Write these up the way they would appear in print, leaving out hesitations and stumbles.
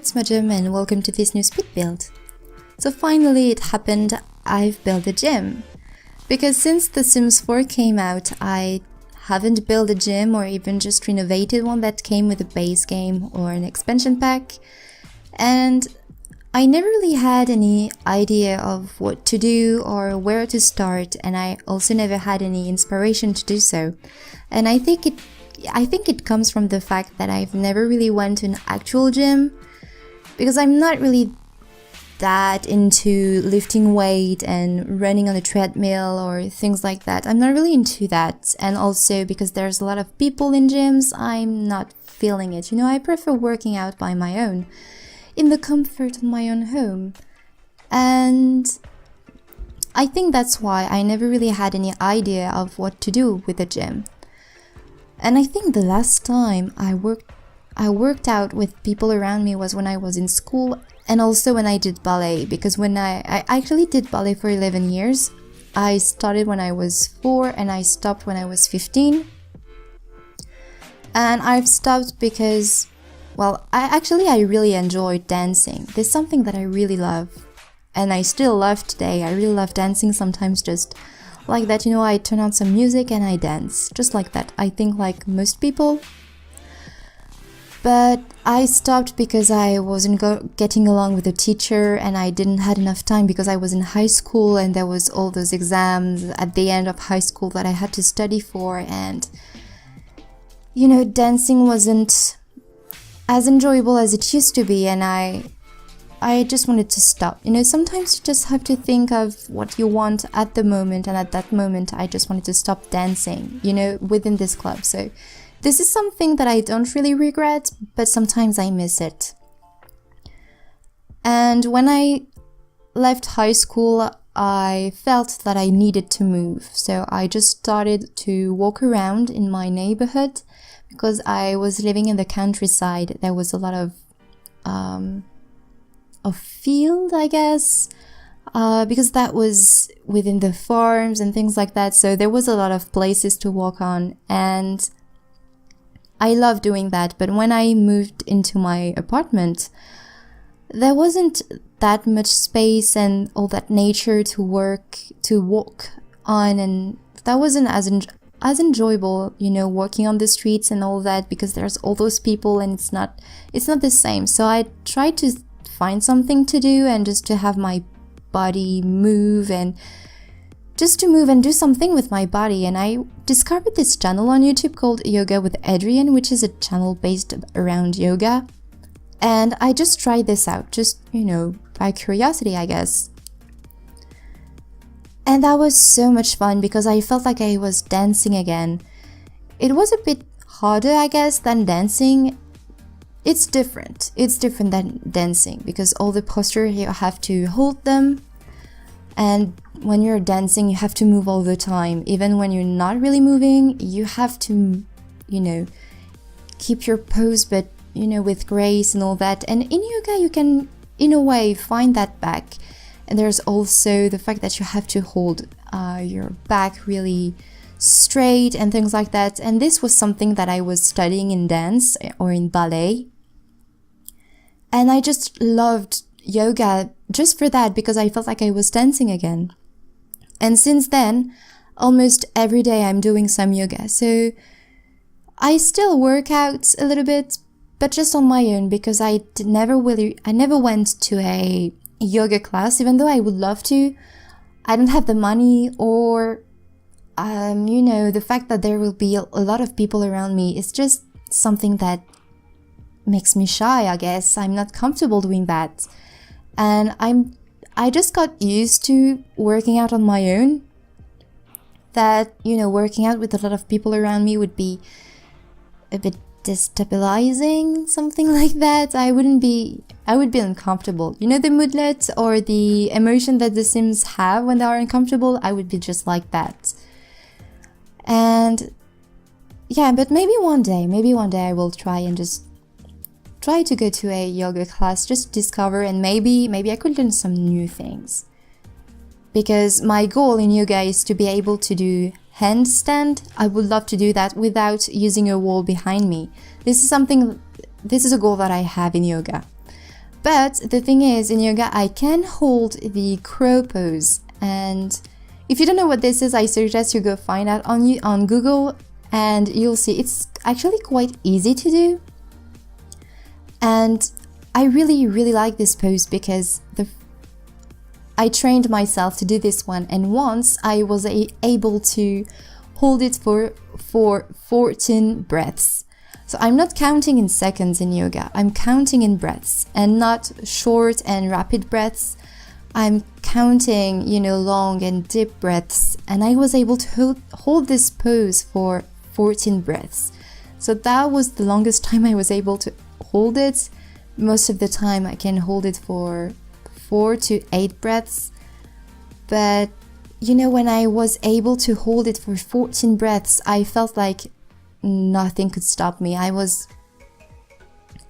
it's Madam and welcome to this new speed build. So finally it happened, I've built a gym. Because since The Sims 4 came out, I haven't built a gym or even just renovated one that came with a base game or an expansion pack. And I never really had any idea of what to do or where to start, and I also never had any inspiration to do so. And I think it comes from the fact that I've never really went to an actual gym, because I'm not really that into lifting weight and running on a treadmill or things like that. I'm not really into that. And also because there's a lot of people in gyms, I'm not feeling it. I prefer working out by my own, in the comfort of my own home. And I think that's why I never really had any idea of what to do with the gym. And I think the last time I worked out with people around me was when I was in school, and also when I did ballet, because when I actually did ballet for 11 years. I started when I was 4 and I stopped when I was 15. And I've stopped because, well, I really enjoyed dancing. There's something that I really love, and I still love today. I really love dancing, sometimes just like that, I turn on some music and I dance, just like that. I think like most people. But I stopped because I wasn't getting along with the teacher, and I didn't had enough time because I was in high school and there was all those exams at the end of high school that I had to study for, and dancing wasn't as enjoyable as it used to be, and I just wanted to stop. Sometimes you just have to think of what you want at the moment, and at that moment I just wanted to stop dancing, within this club. So this is something that I don't really regret, but sometimes I miss it. And when I left high school, I felt that I needed to move. So I just started to walk around in my neighborhood, because I was living in the countryside. There was a lot of field, I guess, because that was within the farms and things like that. So there was a lot of places to walk on, and I love doing that. But when I moved into my apartment, there wasn't that much space and all that nature to walk on, and that wasn't as enjoyable, walking on the streets and all that, because there's all those people and it's not the same. So I tried to find something to do and just to have my body move, and just to move and do something with my body. And I discovered this channel on YouTube called Yoga with Adrian, which is a channel based around yoga. And I just tried this out, just, by curiosity, I guess. And that was so much fun because I felt like I was dancing again. It was a bit harder, I guess, than dancing. It's different. It's different than dancing because all the posture, you have to hold them. And when you're dancing, you have to move all the time. Even when you're not really moving, you have to, keep your pose, but, with grace and all that. And in yoga, you can, in a way, find that back. And there's also the fact that you have to hold your back really straight and things like that. And this was something that I was studying in dance or in ballet. And I just loved yoga just for that, because I felt like I was dancing again. And since then, almost every day I'm doing some yoga. So I still work out a little bit, but just on my own, because I never went to a yoga class, even though I would love to. I don't have the money, or the fact that there will be a lot of people around me is just something that makes me shy, I guess. I'm not comfortable doing that. And I just got used to working out on my own, that, working out with a lot of people around me would be a bit destabilizing, something like that. I would be uncomfortable. The moodlet or the emotion that the Sims have when they are uncomfortable, I would be just like that. And yeah, but maybe one day I will try and just try to go to a yoga class, just to discover, and maybe I could learn some new things. Because my goal in yoga is to be able to do handstand. I would love to do that without using a wall behind me. This is a goal that I have in yoga. But the thing is, in yoga, I can hold the crow pose. And if you don't know what this is, I suggest you go find out on Google, and you'll see it's actually quite easy to do. And I really, really like this pose because I trained myself to do this one, and once I was able to hold it for 14 breaths. So I'm not counting in seconds in yoga, I'm counting in breaths, and not short and rapid breaths. I'm counting, long and deep breaths, and I was able to hold this pose for 14 breaths. So that was the longest time I was able to hold it. Most of the time I can hold it for 4 to 8 breaths. But when I was able to hold it for 14 breaths, I felt like nothing could stop me. I was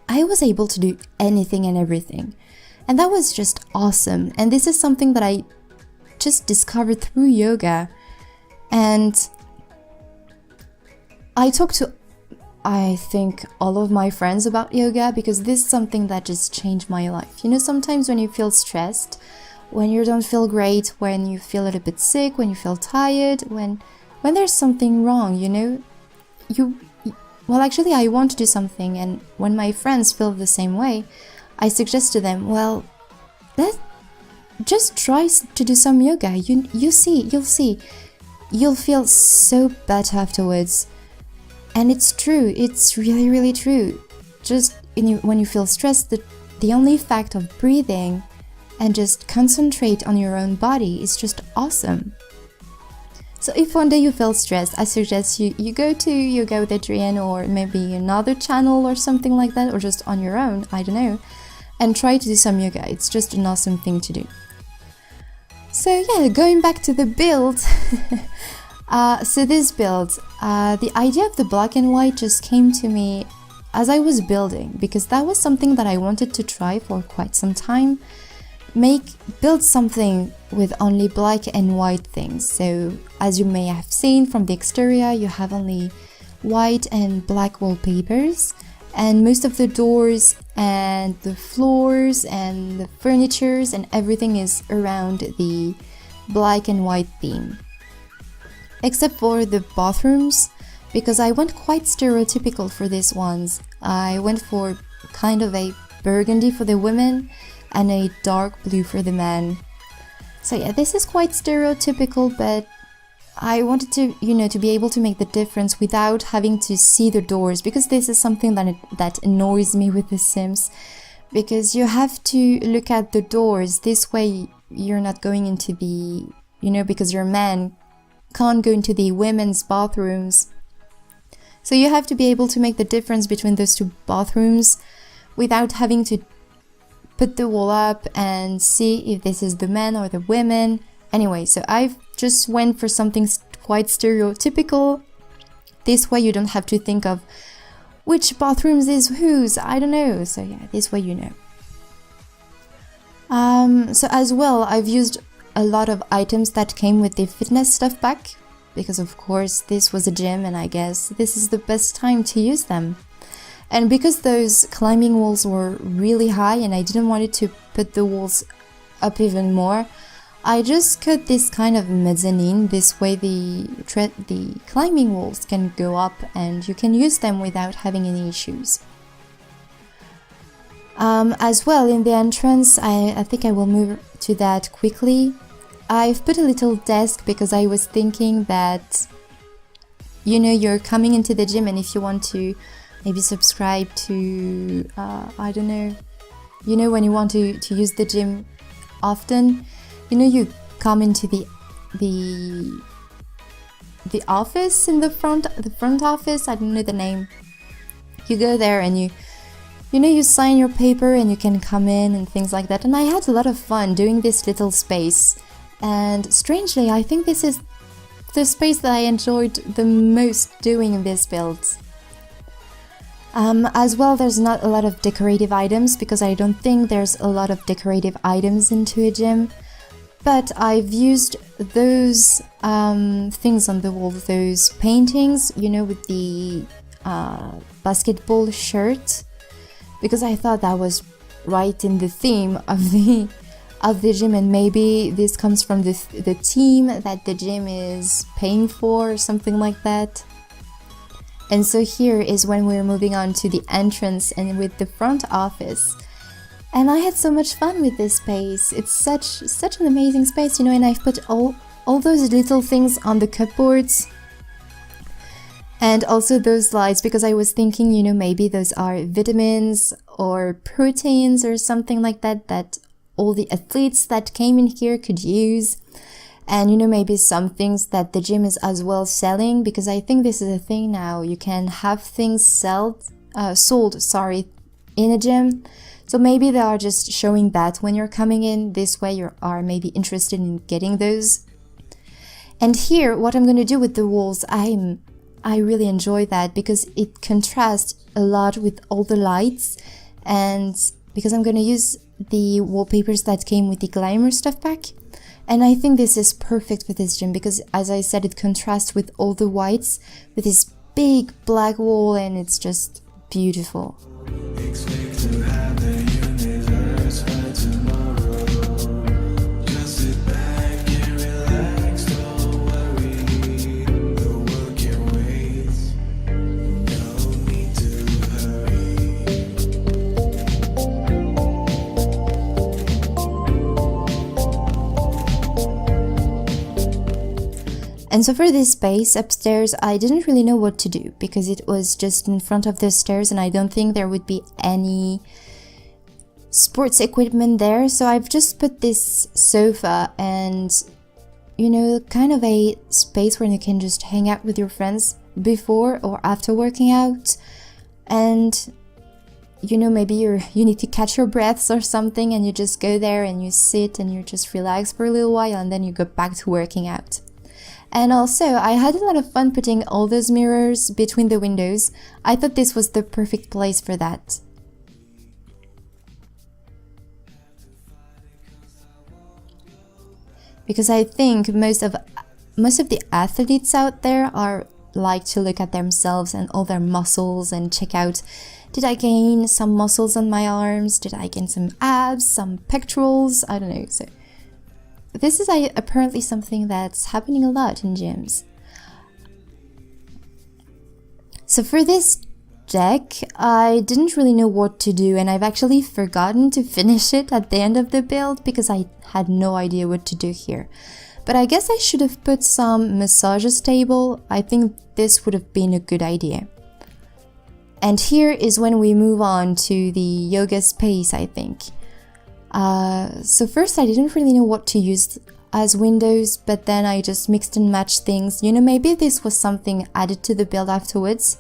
able to do anything and everything. And that was just awesome. And this is something that I just discovered through yoga. And I talked to, I think, all of my friends about yoga because this is something that just changed my life. Sometimes when you feel stressed, when you don't feel great, when you feel a little bit sick, when you feel tired, when there's something wrong, well, actually, I want to do something. And when my friends feel the same way, I suggest to them, well, just try to do some yoga. You'll see. You'll feel so better afterwards. And it's true. It's really, really true. Just when you feel stressed, the only fact of breathing and just concentrate on your own body is just awesome. So if one day you feel stressed, I suggest you go to Yoga with Adrienne, or maybe another channel or something like that, or just on your own, I don't know, and try to do some yoga. It's just an awesome thing to do. So yeah, going back to the build. So this build, the idea of the black and white just came to me as I was building, because that was something that I wanted to try for quite some time. Build something with only black and white things. So as you may have seen from the exterior, you have only white and black wallpapers, and most of the doors and the floors and the furnitures and everything is around the black and white theme. Except for the bathrooms, because I went quite stereotypical for these ones. I went for kind of a burgundy for the women and a dark blue for the men. So yeah, this is quite stereotypical, but I wanted to, to be able to make the difference without having to see the doors, because this is something that annoys me with The Sims, because you have to look at the doors. This way you're not going into the, because your man can't go into the women's bathrooms. So you have to be able to make the difference between those two bathrooms without having to put the wall up and see if this is the men or the women. Anyway, so I've just went for something quite stereotypical. This way you don't have to think of which bathrooms is whose, I don't know. So yeah, this way you know. So as well, I've used a lot of items that came with the fitness stuff pack, because of course this was a gym and I guess this is the best time to use them. And because those climbing walls were really high and I didn't want it to put the walls up even more, I just cut this kind of mezzanine. This way the climbing walls can go up and you can use them without having any issues. As well, in the entrance, I think I will move to that quickly. I've put a little desk because I was thinking that, you're coming into the gym, and if you want to maybe subscribe to, I don't know, when you want to use the gym often, you come into the office in the front office, I don't know the name. You go there and you sign your paper and you can come in and things like that. And I had a lot of fun doing this little space. And strangely, I think this is the space that I enjoyed the most doing in this build. As well, there's not a lot of decorative items because I don't think there's a lot of decorative items into a gym. But I've used those things on the wall, those paintings, with the basketball shirt, because I thought that was right in the theme of the gym, and maybe this comes from the theme that the gym is paying for or something like that. And so here is when we're moving on to the entrance and with the front office. And I had so much fun with this space. It's such an amazing space, you know, and I've put all those little things on the cupboards. And also those slides, because I was thinking, you know, maybe those are vitamins or proteins or something like that, that all the athletes that came in here could use. And, you know, maybe some things that the gym is as well selling, because I think this is a thing now. You can have things sold, in a gym. So maybe they are just showing that when you're coming in. This way you are maybe interested in getting those. And here, what I'm going to do with the walls, I really enjoy that because it contrasts a lot with all the lights, and because I'm going to use the wallpapers that came with the Glamour stuff pack. And I think this is perfect for this gym because, as I said, it contrasts with all the whites with this big black wall, and it's just beautiful. Expect to have the universe by tomorrow. Just sit back and relax, don't worry. The world can wait. No need to hurry. And so for this space upstairs, I didn't really know what to do because it was just in front of the stairs and I don't think there would be any sports equipment there. So I've just put this sofa and, you know, kind of a space where you can just hang out with your friends before or after working out. And, you know, maybe you need to catch your breaths or something, and you just go there and you sit and you just relax for a little while, and then you go back to working out. And also, I had a lot of fun putting all those mirrors between the windows. I thought this was the perfect place for that. Because I think most of the athletes out there are like to look at themselves and all their muscles and check out, did I gain some muscles on my arms? Did I gain some abs, some pectorals? I don't know. So this is apparently something that's happening a lot in gyms. So for this deck, I didn't really know what to do, and I've actually forgotten to finish it at the end of the build because I had no idea what to do here. But I guess I should have put some massages table. I think this would have been a good idea. And here is when we move on to the yoga space, I think. So first I didn't really know what to use as windows, but then I just mixed and matched things. You know, maybe this was something added to the build afterwards.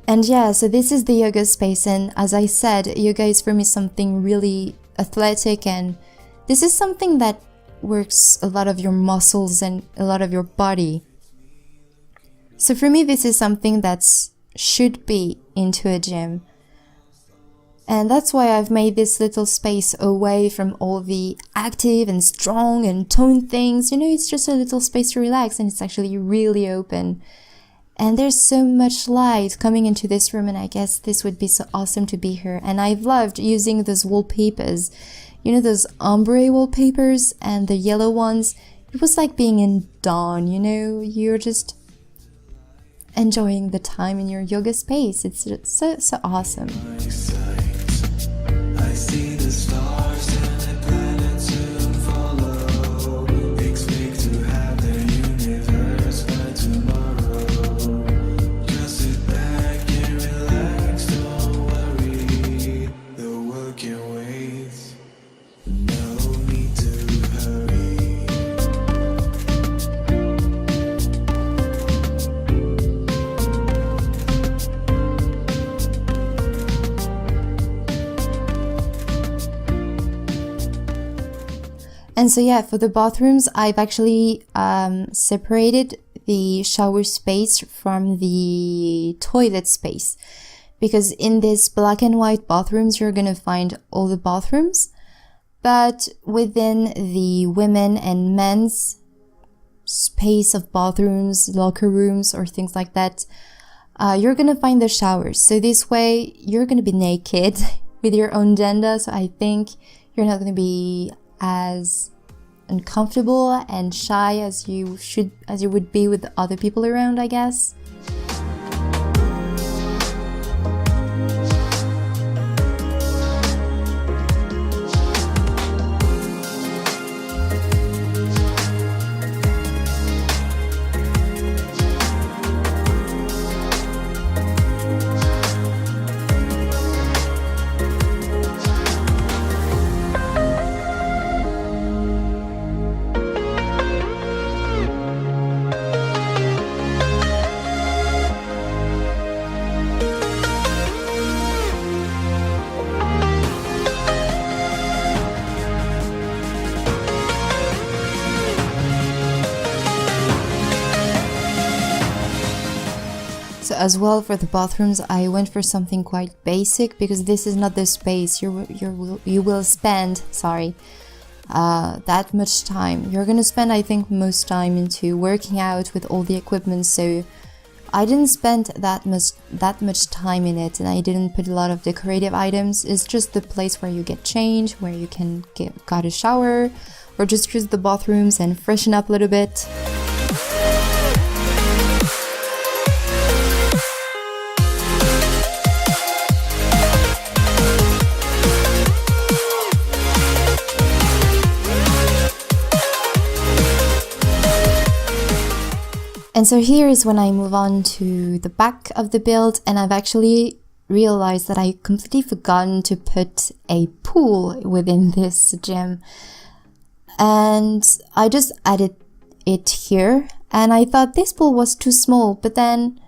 And yeah, so this is the yoga space, and as I said, yoga is for me something really athletic, and this is something that works a lot of your muscles and a lot of your body. So for me, this is something that should be into a gym. And that's why I've made this little space away from all the active and strong and toned things. You know, it's just a little space to relax, and it's actually really open. And there's so much light coming into this room, and I guess this would be so awesome to be here. And I've loved using those wallpapers. You know, those ombre wallpapers and the yellow ones. It was like being in dawn, you know, you're just enjoying the time in your yoga space. It's so awesome. I see the stars and the planets soon follow. Expect to have the universe by tomorrow. Just sit back and relax, don't worry. The world can wait. No need to hurry. And so yeah, for the bathrooms, I've actually separated the shower space from the toilet space, because in this black and white bathrooms, you're gonna find all the bathrooms, but within the women and men's space of bathrooms, locker rooms, or things like that, you're gonna find the showers. So this way, you're gonna be naked with your own gender. So I think you're not gonna be as uncomfortable and shy as you would be with other people around, I guess. So as well for the bathrooms, I went for something quite basic because this is not the space you will spend, that much time. You're gonna spend, I think, most time into working out with all the equipment. So I didn't spend that much time in it, and I didn't put a lot of decorative items. It's just the place where you get changed, where you can got a shower, or just use the bathrooms and freshen up a little bit. And so here is when I move on to the back of the build, and I've actually realized that I completely forgotten to put a pool within this gym. And I just added it here, and I thought this pool was too small, but then,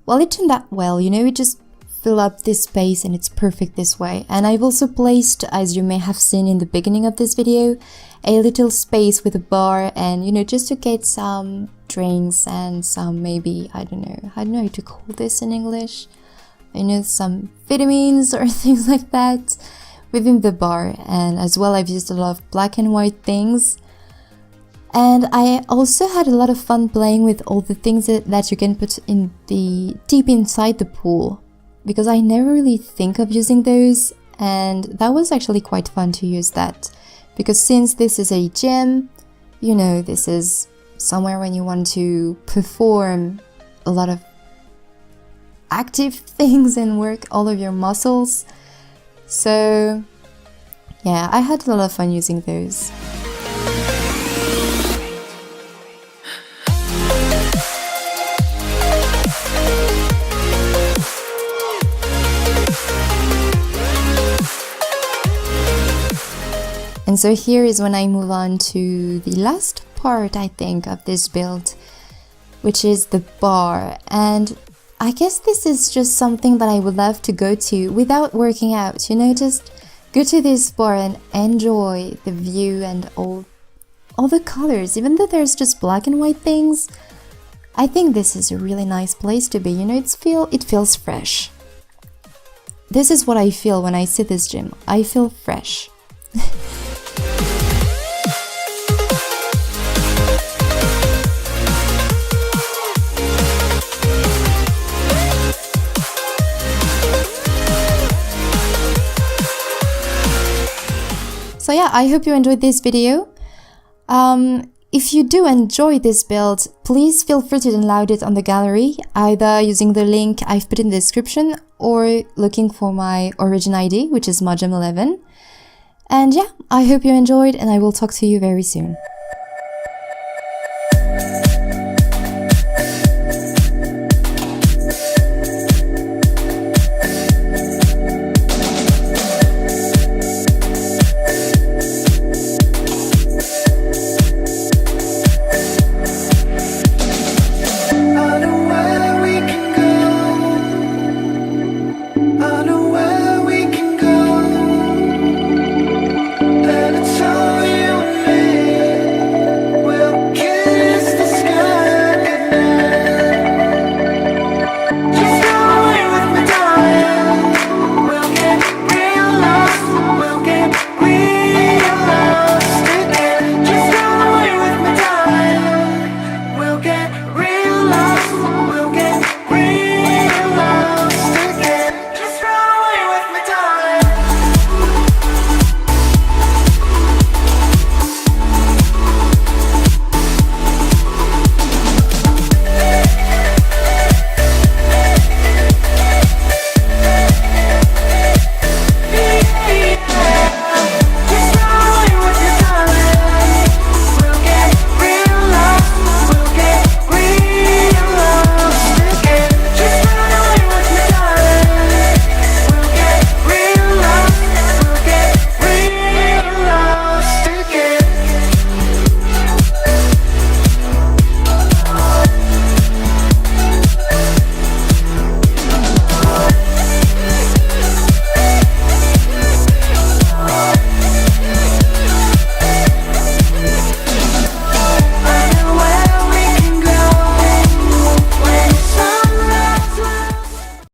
well, it turned out well, you know, it just fill up this space and it's perfect this way. And I've also placed, as you may have seen in the beginning of this video, a little space with a bar and, you know, just to get some drinks and some, maybe, I don't know how to call this in English, you know, some vitamins or things like that within the bar. And as well, I've used a lot of black and white things. And I also had a lot of fun playing with all the things that you can put in the deep inside the pool, because I never really think of using those, and that was actually quite fun to use that. Because since this is a gym, you know, this is somewhere when you want to perform a lot of active things and work all of your muscles. So yeah, I had a lot of fun using those. And so here is when I move on to the last part, I think, of this build, which is the bar. And I guess this is just something that I would love to go to without working out, you know, just go to this bar and enjoy the view and all the colors. Even though there's just black and white things, I think this is a really nice place to be, you know, it feels fresh. This is what I feel when I see this gym. I feel fresh. So yeah, I hope you enjoyed this video. If you do enjoy this build, please feel free to download it on the gallery, either using the link I've put in the description or looking for my origin ID, which is Modgem11. And yeah, I hope you enjoyed, and I will talk to you very soon.